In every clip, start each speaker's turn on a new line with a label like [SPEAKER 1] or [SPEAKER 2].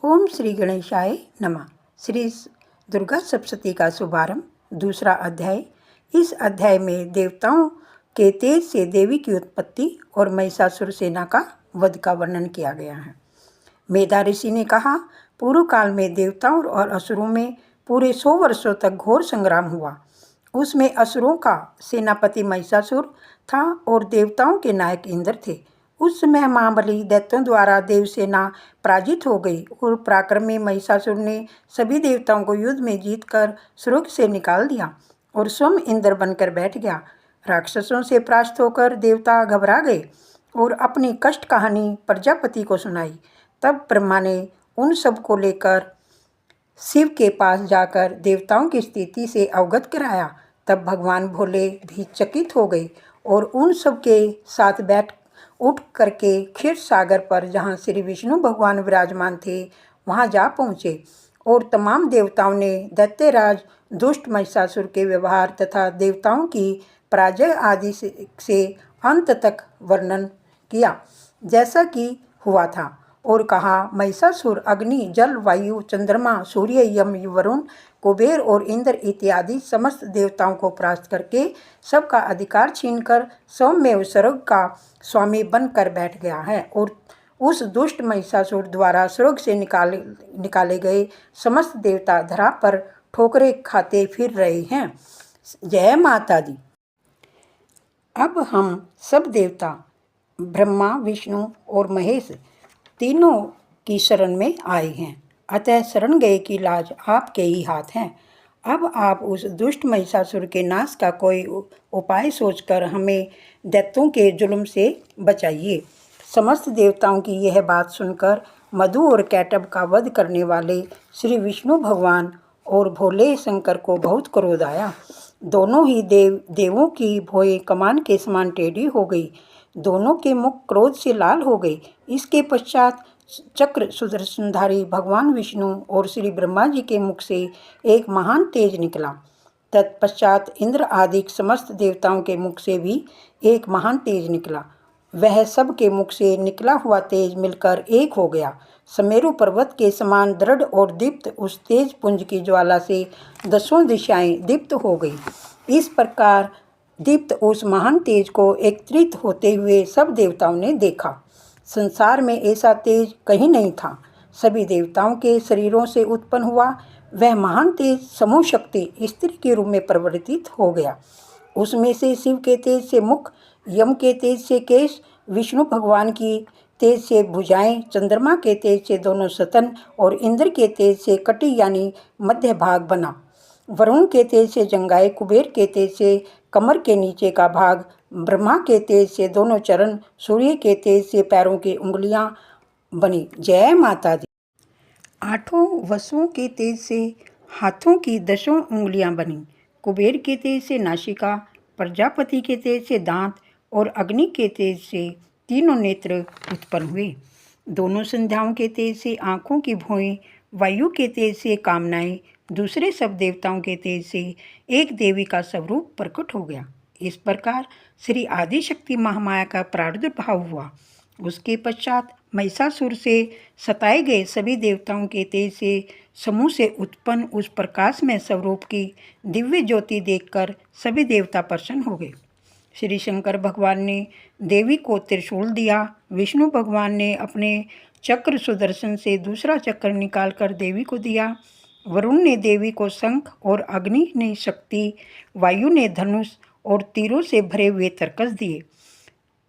[SPEAKER 1] ओम श्री गणेशाय नमः। श्री दुर्गा सप्तशती का शुभारंभ। दूसरा अध्याय। इस अध्याय में देवताओं के तेज से देवी की उत्पत्ति और महिषासुर सेना का वध का वर्णन किया गया है। मेधा ऋषि ने कहा, पूर्व काल में देवताओं और असुरों में पूरे 100 वर्षों तक घोर संग्राम हुआ। उसमें असुरों का सेनापति महिषासुर था और देवताओं के नायक इंद्र थे। उस समय महाबली दैत्यों द्वारा देवसेना पराजित हो गई और पराक्रमी महिषासुर ने सभी देवताओं को युद्ध में जीतकर स्वर्ग से निकाल दिया और स्वयं इंद्र बनकर बैठ गया। राक्षसों से परास्त होकर देवता घबरा गए और अपनी कष्ट कहानी प्रजापति को सुनाई। तब ब्रह्मा ने उन सब को लेकर शिव के पास जाकर देवताओं की स्थिति से अवगत कराया। तब भगवान भोले भी चकित हो गए और उन सब के साथ बैठ उठ करके क्षीर सागर पर जहाँ श्री विष्णु भगवान विराजमान थे वहाँ जा पहुँचे और तमाम देवताओं ने दैत्यराज दुष्ट महिषासुर के व्यवहार तथा देवताओं की पराजय आदि से अंत तक वर्णन किया जैसा कि हुआ था और कहा, महिषासुर अग्नि, जल, वायु, चंद्रमा, सूर्य, यम, वरुण, कुबेर और इंद्र इत्यादि समस्त देवताओं को परास्त करके सबका अधिकार छीनकर स्वयं स्वर्ग का स्वामी बनकर बैठ गया है और उस दुष्ट महिषासुर द्वारा स्वर्ग से निकाले गए समस्त देवता धरा पर ठोकरें खाते फिर रहे हैं। जय माता दी। अब हम सब देवता ब्रह्मा, विष्णु और महेश तीनों की शरण में आए हैं। अतः शरण गए की लाज आपके ही हाथ हैं। अब आप उस दुष्ट महिषासुर के नाश का कोई उपाय सोचकर हमें दैत्यों के जुल्म से बचाइए। समस्त देवताओं की यह बात सुनकर मधु और कैटभ का वध करने वाले श्री विष्णु भगवान और भोले शंकर को बहुत क्रोध आया। दोनों ही देवों की भौहें कमान के समान टेढ़ी हो गई। दोनों के मुख क्रोध से लाल हो गए। इसके पश्चात चक्र सुदर्शनधारी भगवान विष्णु और श्री ब्रह्मा जी के मुख से एक महान तेज निकला। तत्पश्चात इंद्र आदि समस्त देवताओं के मुख से भी एक महान तेज निकला। वह सब के मुख से निकला हुआ तेज मिलकर एक हो गया। समेरु पर्वत के समान दृढ़ और दीप्त उस तेज पुंज की ज्वाला से 10 दिशाएं दीप्त हो गई। इस प्रकार दीप्त उस महान तेज को एकत्रित होते हुए सब देवताओं ने देखा। संसार में ऐसा तेज कहीं नहीं था। सभी देवताओं के शरीरों से उत्पन्न हुआ वह महान तेज समूह शक्ति स्त्री के रूप में परिवर्तित हो गया। उसमें से शिव के तेज से मुख, यम के तेज से केश, विष्णु भगवान की तेज से भुजाएं, चंद्रमा के तेज से दोनों स्तन और इंद्र के तेज से कटी यानी मध्य भाग बना। वरुण के तेज से जंघाएं, कुबेर के तेज से कमर के नीचे का भाग, ब्रह्मा के तेज से दोनों चरण, सूर्य के तेज से पैरों की उंगलियां बनी। जय माता दी। 8 वसुओं के तेज से हाथों की 10 उंगलियां बनी। कुबेर के तेज से नासिका, प्रजापति के तेज से दांत और अग्नि के तेज से तीनों नेत्र उत्पन्न हुए। दोनों संध्याओं के तेज से आँखों की भौहें, वायु के तेज से कामनाएं, दूसरे सब देवताओं के तेज से एक देवी का स्वरूप प्रकट हो गया। इस प्रकार श्री आदिशक्ति महामाया का प्रादुर्भाव हुआ। उसके पश्चात महिषासुर से सताए गए सभी देवताओं के तेज से समूह से उत्पन्न उस प्रकाशमय स्वरूप की दिव्य ज्योति देखकर सभी देवता प्रसन्न हो गए। श्री शंकर भगवान ने देवी को त्रिशूल दिया। विष्णु भगवान ने अपने चक्र सुदर्शन से दूसरा चक्र निकालकर देवी को दिया। वरुण ने देवी को शंख और अग्नि ने शक्ति, वायु ने धनुष और तीरों से भरे हुए तरकस दिए।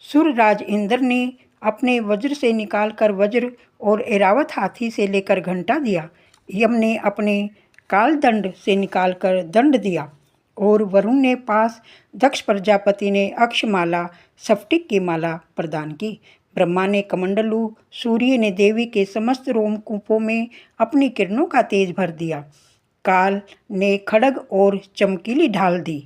[SPEAKER 1] सूर्यराज इंद्र ने अपने वज्र से निकालकर वज्र और ऐरावत हाथी से लेकर घंटा दिया। यम ने अपने कालदंड से निकालकर दंड दिया और वरुण ने पास, दक्ष प्रजापति ने अक्षमाला, स्फटिक की माला प्रदान की। ब्रह्मा ने कमंडलू, सूर्य ने देवी के समस्त रोमकूपों में अपनी किरणों का तेज भर दिया। काल ने खड्ग और चमकीली ढाल दी।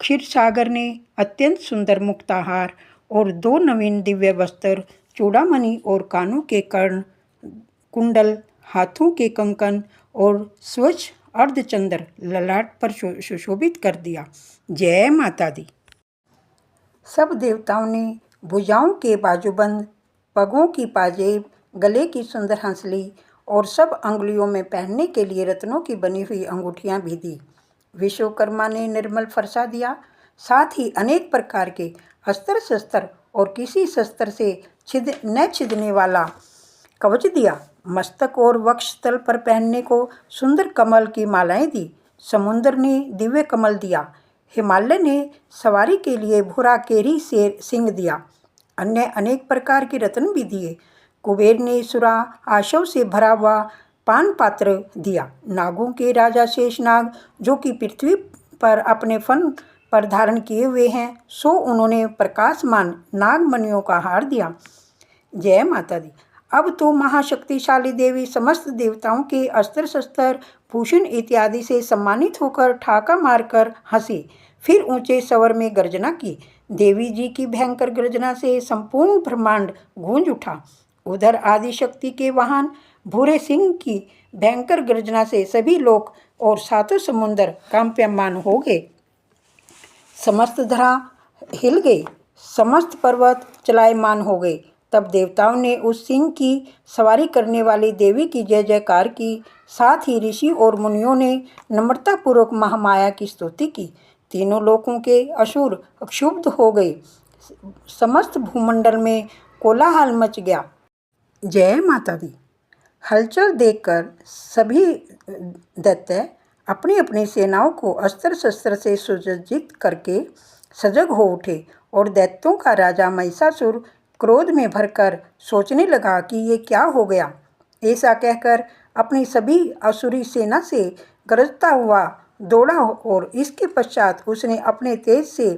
[SPEAKER 1] क्षीर सागर ने अत्यंत सुंदर मुक्ताहार और 2 नवीन दिव्य वस्त्र, चूड़ामणि और कानों के कर्ण, कुंडल, हाथों के कंकन और स्वच्छ अर्धचंद्र ललाट पर सुशोभित कर दिया। जय माता दी। सब देवताओं ने भुजाओं के बाजूबंद, पगों की पाजेब, गले की सुंदर हंसली और सब अंगुलियों में पहनने के लिए रत्नों की बनी हुई अंगूठियां भी दी। विश्वकर्मा ने निर्मल फरसा दिया, साथ ही अनेक प्रकार के अस्त्र शस्त्र और किसी शस्त्र से न छिदने वाला कवच दिया। मस्तक और वक्षस्थल पर पहनने को सुंदर कमल की मालाएं दी। समुद्र ने दिव्य कमल दिया। हिमालय ने सवारी के लिए भूरा केरी शेर सिंह दिया। अन्य अनेक प्रकार के रत्न भी दिए। कुबेर ने सुरा आशव से भरा हुआ पान पात्र दिया। नागों के राजा शेषनाग, जो कि पृथ्वी पर अपने फन पर धारण किए हुए हैं, सो उन्होंने प्रकाशमान नागमणियों का हार दिया। जय माता दी। अब तो महाशक्तिशाली देवी समस्त देवताओं के अस्त्र शस्त्र भूषण इत्यादि से सम्मानित होकर ठाका मारकर हंसी। फिर ऊंचे स्वर में गर्जना की। देवी जी की भयंकर गर्जना से संपूर्ण ब्रह्मांड गूंज उठा। उधर आदिशक्ति के वाहन भूरे सिंह की भयंकर गर्जना से सभी लोक और सातों समुद्र कांप्यमान हो गए। समस्त धरा हिल गई, समस्त पर्वत चलायमान हो गए। तब देवताओं ने उस सिंह की सवारी करने वाली देवी की जय जयकार की। साथ ही ऋषि और मुनियों ने नम्रतापूर्वक महामाया की स्तुति की। तीनों लोकों के असुर क्षुब्ध हो गए। समस्त भूमंडल में कोलाहल मच गया। जय माता दी। हलचल देखकर सभी दैत्य अपनी अपनी सेनाओं को अस्त्र शस्त्र से सुसज्जित करके सजग हो उठे और दैत्यों का राजा महिषासुर क्रोध में भरकर सोचने लगा कि ये क्या हो गया। ऐसा कहकर अपनी सभी असुरी सेना से गरजता हुआ दौड़ा और इसके पश्चात उसने अपने तेज से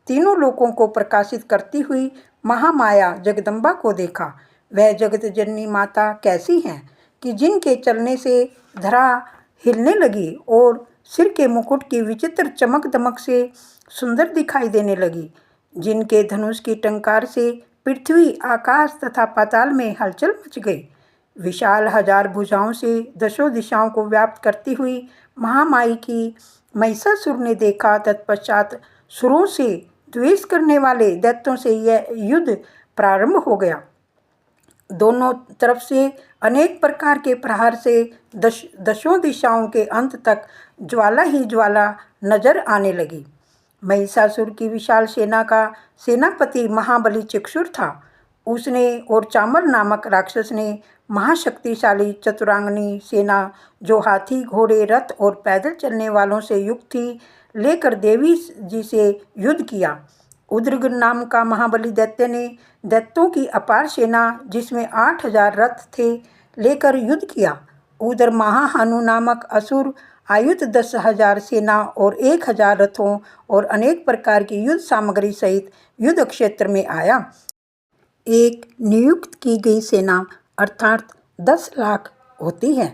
[SPEAKER 1] तीनों लोकों को प्रकाशित करती हुई महामाया जगदम्बा को देखा। वह जगत जननी माता कैसी हैं कि जिनके चलने से धरा हिलने लगी और सिर के मुकुट की विचित्र चमक दमक से सुंदर दिखाई देने लगी, जिनके धनुष की टंकार से पृथ्वी, आकाश तथा पाताल में हलचल मच गई। विशाल हजार भुजाओं से दशों दिशाओं को व्याप्त करती हुई महामाई की महिषासुर ने देखा। तत्पश्चात सुरों से द्वेष करने वाले दैत्यों से यह युद्ध प्रारंभ हो गया। दोनों तरफ से अनेक प्रकार के प्रहार से दशों दिशाओं के अंत तक ज्वाला ही ज्वाला नजर आने लगी। महिषासुर की विशाल सेना का सेनापति महाबली चक्षुर था। उसने और चामर नामक राक्षस ने महाशक्तिशाली चतुरांगनी सेना, जो हाथी, घोड़े, रथ और पैदल चलने वालों से युक्त थी, लेकर देवी जी से युद्ध किया। उद्रग नाम का महाबली दैत्य ने दैत्यों की अपार सेना, जिसमें 8000 रथ थे, लेकर युद्ध किया। उधर महाहानु नामक असुर आयुध 10,000 सेना और 1000 रथों और अनेक प्रकार की युद्ध सामग्री सहित युद्ध क्षेत्र में आया। एक नियुक्त की गई सेना अर्थात 10 लाख होती है।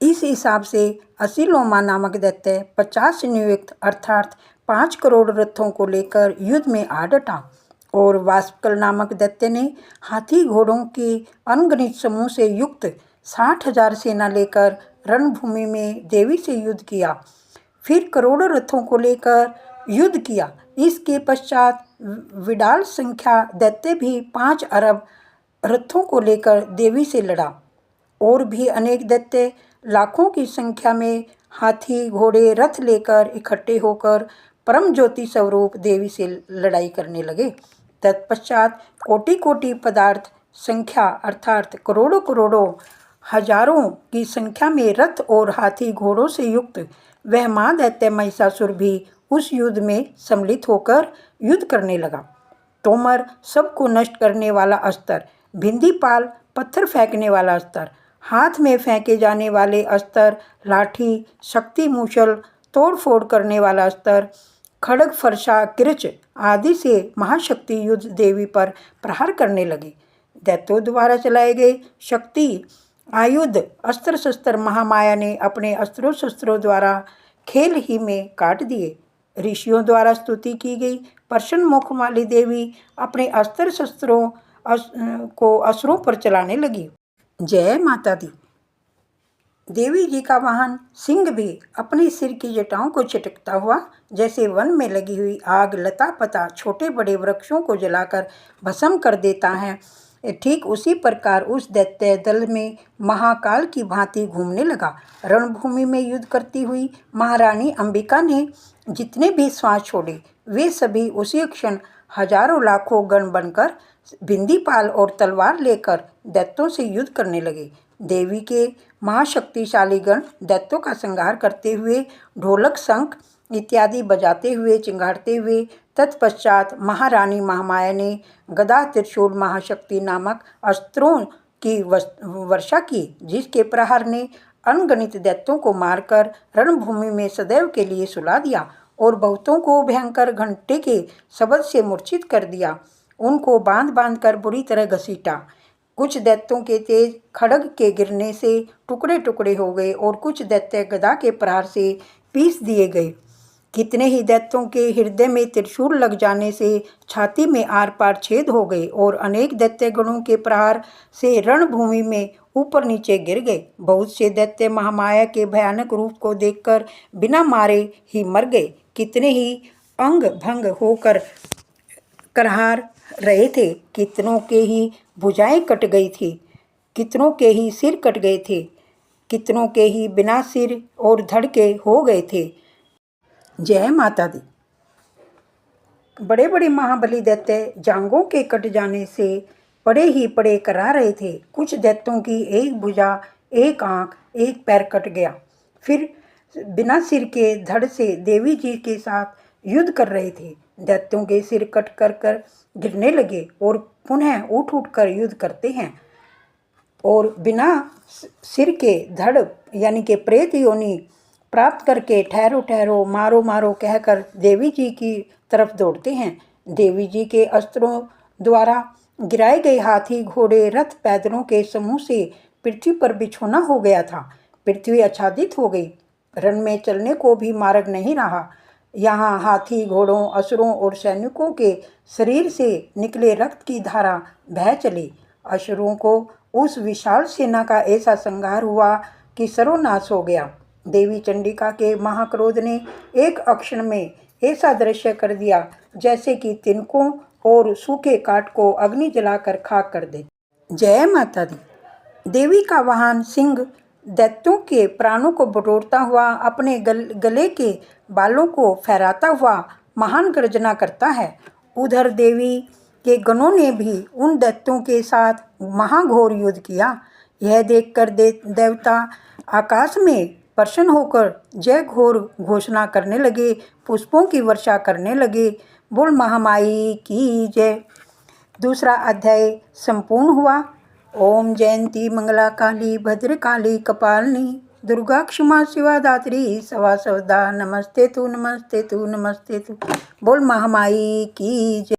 [SPEAKER 1] इस हिसाब से असिलोमा नामक दैत्य 50 नियुक्त अर्थात 5 करोड़ रथों को लेकर युद्ध में आ डटा। और वाष्पकल नामक दैत्य ने हाथी घोड़ों के अनगिनत समूह से युक्त 60,000 सेना लेकर रणभूमि में देवी से युद्ध किया। फिर करोड़ों रथों को लेकर युद्ध किया। इसके पश्चात विडाल संख्या दैत्य भी 5 अरब रथों को लेकर देवी से लड़ा। और भी अनेक दैत्य लाखों की संख्या में हाथी, घोड़े, रथ लेकर इकट्ठे होकर परम ज्योति स्वरूप देवी से लड़ाई करने लगे। तत्पश्चात कोटि कोटि पदार्थ संख्या अर्थात करोड़ों करोड़ों हजारों की संख्या में रथ और हाथी घोड़ों से युक्त वह महादैत्य महिषासुर भी उस युद्ध में सम्मिलित होकर युद्ध करने लगा। तोमर सबको नष्ट करने वाला अस्त्र, भिंदीपाल पत्थर फेंकने वाला अस्त्र, हाथ में फेंके जाने वाले अस्त्र, लाठी, शक्ति मूसल, तोड़ फोड़ करने वाला अस्त्र, खड़ग, फरसा, किरच आदि से महाशक्ति युद्ध देवी पर प्रहार करने लगे। दैत्यों द्वारा चलाए गए शक्ति आयुध अस्त्र शस्त्र महामाया ने अपने अस्त्रों शस्त्रों द्वारा खेल ही में काट दिए। ऋषियों द्वारा स्तुति की गई प्रसन्न मुख वाली देवी अपने अस्त्र शस्त्रों को असुरों पर चलाने लगी। जय माता दी। देवी जी का वाहन सिंह भी अपने सिर की जटाओं को चटकता हुआ जैसे वन में लगी हुई आग लता पता छोटे बड़े वृक्षों को जलाकर भस्म कर देता है, ठीक उसी प्रकार उस दैत्य दल में महाकाल की भांति घूमने लगा। रणभूमि में युद्ध करती हुई महारानी अंबिका ने जितने भी श्वास छोड़े वे सभी उसी क्षण हजारों लाखों गण बनकर बिंदीपाल और तलवार लेकर दैत्यों से युद्ध करने लगे। देवी के महाशक्तिशाली गण दैत्यों का संहार करते हुए ढोलक, शंख इत्यादि बजाते हुए, चिंगारते हुए तत्पश्चात महारानी महामाया ने गदा, त्रिशूल, महाशक्ति नामक अस्त्रों की वर्षा की, जिसके प्रहार ने अनगणित दैत्यों को मारकर रणभूमि में सदैव के लिए सुला दिया और बहुतों को भयंकर घंटे के शब्द से मूर्छित कर दिया। उनको बांध बांध कर बुरी तरह घसीटा। कुछ दैत्यों के तेज खड्ग के गिरने से टुकड़े टुकड़े हो गए और कुछ दैत्य गदा के प्रहार से पीस दिए गए। कितने ही दैत्यों के हृदय में त्रिशूल लग जाने से छाती में आर पार छेद हो गए और अनेक दैत्य गणों के प्रहार से रणभूमि में ऊपर नीचे गिर गए। बहुत से दैत्य महामाया के भयानक रूप को देखकर बिना मारे ही मर गए। कितने ही अंग भंग होकर करहार रहे थे, कितनों के ही भुजाएं कट गई थी, कितनों के ही सिर कट गए थे, कितनों के ही बिना सिर और धड़ के हो गए थे। जय माता दी। बड़े बड़े महाबली दैत्य जांघों के कट जाने से पड़े ही पड़े करा रहे थे। कुछ दैत्यों की एक भुजा, एक आंख, एक पैर कट गया। फिर बिना सिर के धड़ से देवी जी के साथ युद्ध कर रहे थे। दैत्यों के सिर कट कर गिरने लगे और पुनः उठ उठ कर युद्ध करते हैं और बिना सिर के धड़ यानी कि प्रेत योनि प्राप्त करके ठहरो ठहरो, मारो मारो कहकर देवी जी की तरफ दौड़ते हैं। देवी जी के अस्त्रों द्वारा गिराए गए हाथी, घोड़े, रथ, पैदलों के समूह से पृथ्वी पर बिछोना हो गया था। पृथ्वी आच्छादित हो गई। रण में चलने को भी मार्ग नहीं रहा। यहाँ हाथी, घोड़ों, असुरों और सैनिकों के शरीर से निकले रक्त की धारा बह चली। असुरों को उस विशाल सेना का ऐसा संहार हुआ कि सर्वनाश हो गया। देवी चंडिका के महाक्रोध ने एक क्षण में ऐसा दृश्य कर दिया जैसे कि तिनकों और सूखे काठ को अग्नि जलाकर खाक कर दे। जय माता दी। देवी का वाहन सिंह दैत्यों के प्राणों को बटोरता हुआ अपने गले के बालों को फहराता हुआ महान गर्जना करता है। उधर देवी के गणों ने भी उन दैत्यों के साथ महाघोर युद्ध किया। यह देखकर देवता आकाश में प्रसन्न होकर जय घोर घोषणा करने लगे, पुष्पों की वर्षा करने लगे। बोल महामाई की जय। दूसरा अध्याय संपूर्ण हुआ। ओम जयंती मंगला काली भद्र काली कपालिनी दुर्गा क्षमा शिवा दात्री सवा सवदा नमस्ते तू नमस्ते तू नमस्ते तू। बोल महामाई की जय।